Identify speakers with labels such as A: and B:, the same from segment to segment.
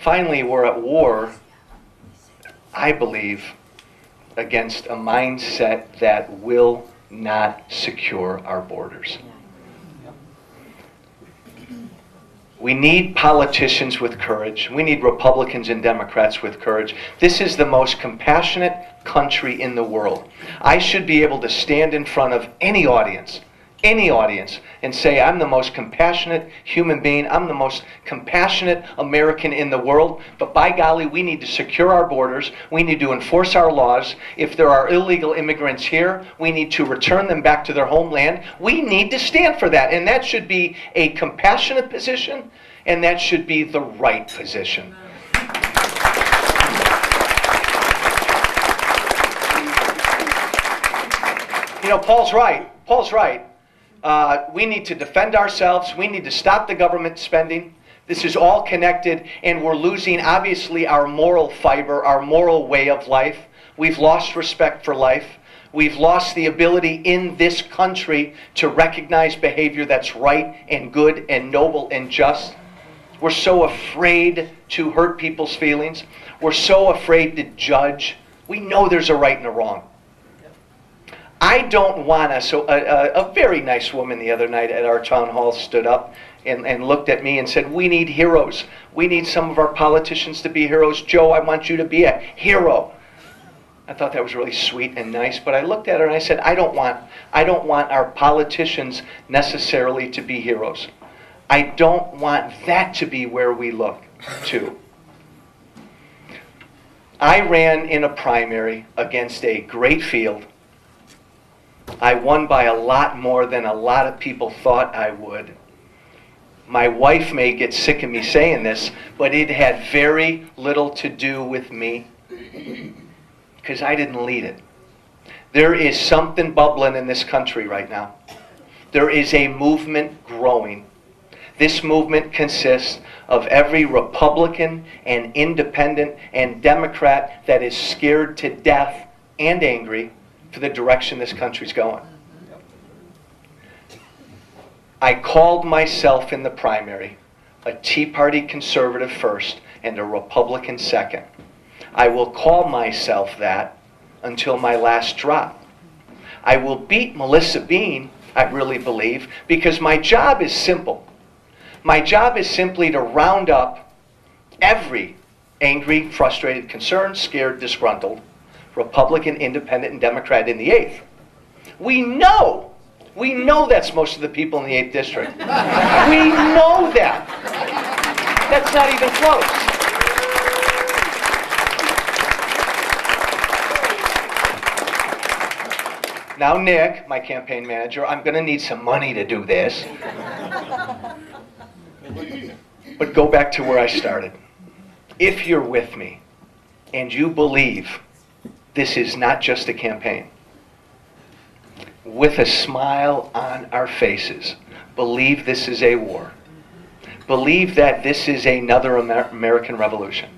A: Finally, we're at war, I believe, against a mindset that will not secure our borders. We need politicians with courage. We need Republicans and Democrats with courage. This is the most compassionate country in the world. I should be able to stand in front of any audience, and say, I'm the most compassionate human being. I'm the most compassionate American in the world. But by golly, we need to secure our borders. We need to enforce our laws. If there are illegal immigrants here, we need to return them back to their homeland. We need to stand for that. And that should be a compassionate position, and that should be the right position. You know, Paul's right. Paul's right. We need to defend ourselves. We need to stop the government spending. This is all connected, and we're losing, obviously, our moral fiber, our moral way of life. We've lost respect for life. We've lost the ability in this country to recognize behavior that's right and good and noble and just. We're so afraid to hurt people's feelings. We're so afraid to judge. We know there's a right and a wrong. I don't want us. So a very nice woman the other night at our town hall stood up and looked at me and said, we need heroes. We need some of our politicians to be heroes. Joe, I want you to be a hero. I thought that was really sweet and nice, but I looked at her and I said, I don't want our politicians necessarily to be heroes. I don't want that to be where we look to. I ran in a primary against a great field. I won by a lot more than a lot of people thought I would. My wife may get sick of me saying this, but it had very little to do with me because I didn't lead it. There is something bubbling in this country right now. There is a movement growing. This movement consists of every Republican and Independent and Democrat that is scared to death and angry for the direction this country's going. I called myself in the primary a Tea Party conservative first and a Republican second. I will call myself that until my last drop. I will beat Melissa Bean, I really believe, because my job is simple. My job is simply to round up every angry, frustrated, concerned, scared, disgruntled Republican, Independent, and Democrat in the 8th. We know that's most of the people in the 8th District. We know that. That's not even close. Now, Nick, my campaign manager, I'm going to need some money to do this. But go back to where I started. If you're with me and you believe this is not just a campaign, with a smile on our faces, believe this is a war. Believe that this is another American Revolution.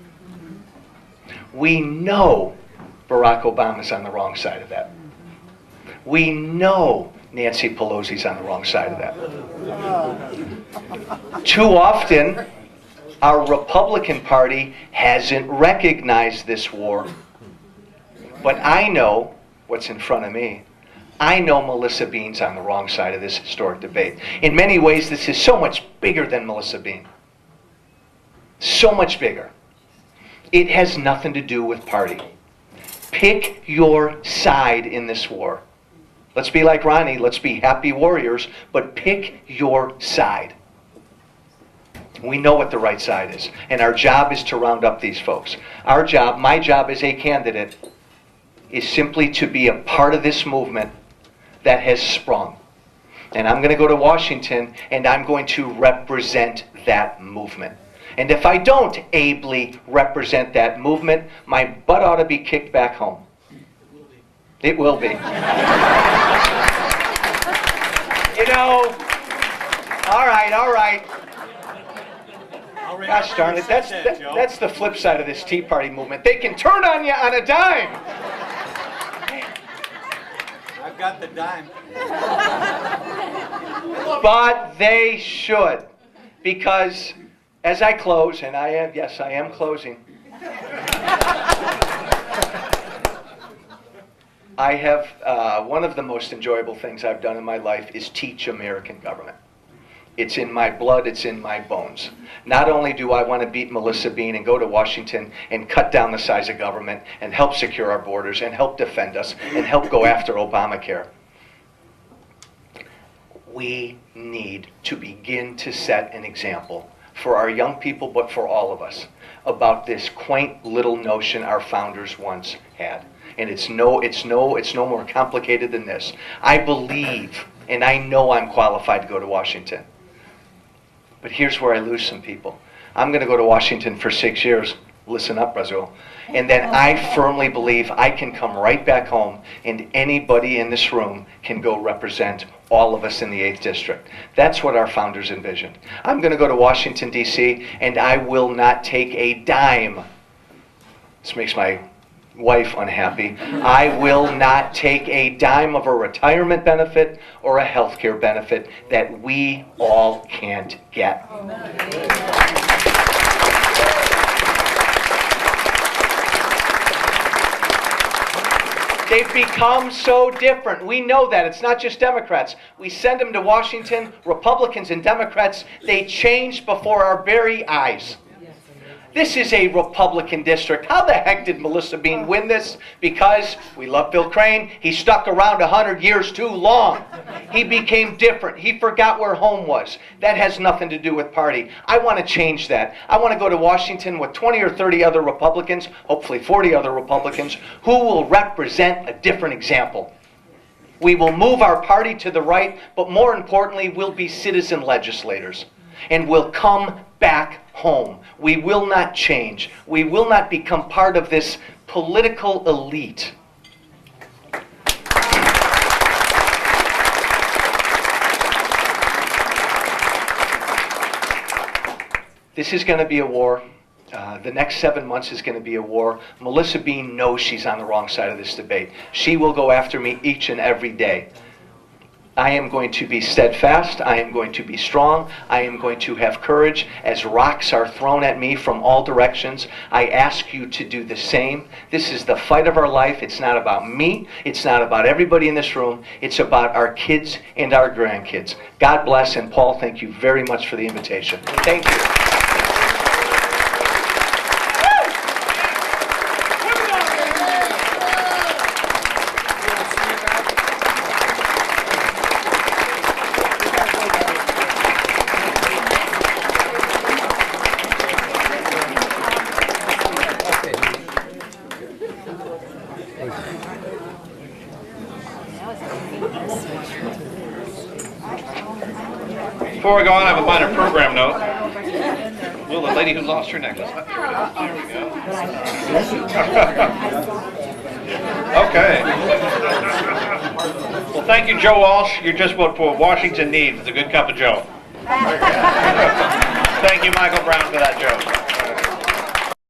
A: We know Barack Obama's on the wrong side of that. We know Nancy Pelosi's on the wrong side of that. Too often, our Republican Party hasn't recognized this war. But I know what's in front of me. I know Melissa Bean's on the wrong side of this historic debate. In many ways, this is so much bigger than Melissa Bean. So much bigger. It has nothing to do with party. Pick your side in this war. Let's be like Ronnie. Let's be happy warriors, but pick your side. We know what the right side is, and our job is to round up these folks. Our job, my job as a candidate, is simply to be a part of this movement that has sprung. And I'm going to go to Washington, and I'm going to represent that movement. And if I don't ably represent that movement, my butt ought to be kicked back home. It will be. You know, all right. Gosh darn it, that's the flip side of this Tea Party movement. They can turn on you on a dime.
B: I've got the dime.
A: But they should, because As I close, and yes, I am closing. I have, one of the most enjoyable things I've done in my life is teach American government. It's in my blood, it's in my bones. Not only do I want to beat Melissa Bean and go to Washington and cut down the size of government and help secure our borders and help defend us and help go after Obamacare. We need to begin to set an example for our young people, but for all of us, about this quaint little notion our founders once had. And it's no more complicated than this. I believe, and I know I'm qualified to go to Washington. But here's where I lose some people. I'm going to go to Washington for 6 years. Listen up, Brazil. And then I firmly believe I can come right back home and anybody in this room can go represent all of us in the 8th District. That's what our founders envisioned. I'm going to go to Washington, D.C., and I will not take a dime. This makes my wife unhappy. I will not take a dime of a retirement benefit or a health care benefit that we all can't get. They've become so different. We know that. It's not just Democrats. We send them to Washington, Republicans and Democrats. They change before our very eyes. This is a Republican district. How the heck did Melissa Bean win this? Because we love Bill Crane. He stuck around 100 years too long. He became different. He forgot where home was. That has nothing to do with party. I want to change that. I want to go to Washington with 20 or 30 other Republicans, hopefully 40 other Republicans, who will represent a different example. We will move our party to the right, but more importantly, we'll be citizen legislators. And we'll come back home. We will not change. We will not become part of this political elite. This is going to be a war. The next 7 months is going to be a war. Melissa Bean knows she's on the wrong side of this debate. She will go after me each and every day. I am going to be steadfast. I am going to be strong. I am going to have courage. As rocks are thrown at me from all directions, I ask you to do the same. This is the fight of our life. It's not about me. It's not about everybody in this room. It's about our kids and our grandkids. God bless, and Paul, thank you very much for the invitation. Thank you.
C: Before we go on, I have a minor program note. Will the lady who lost her necklace? There we go. Okay. Well, thank you, Joe Walsh. You're just what Washington needs. It's a good cup of Joe. Thank you, Michael Brown, for that joke.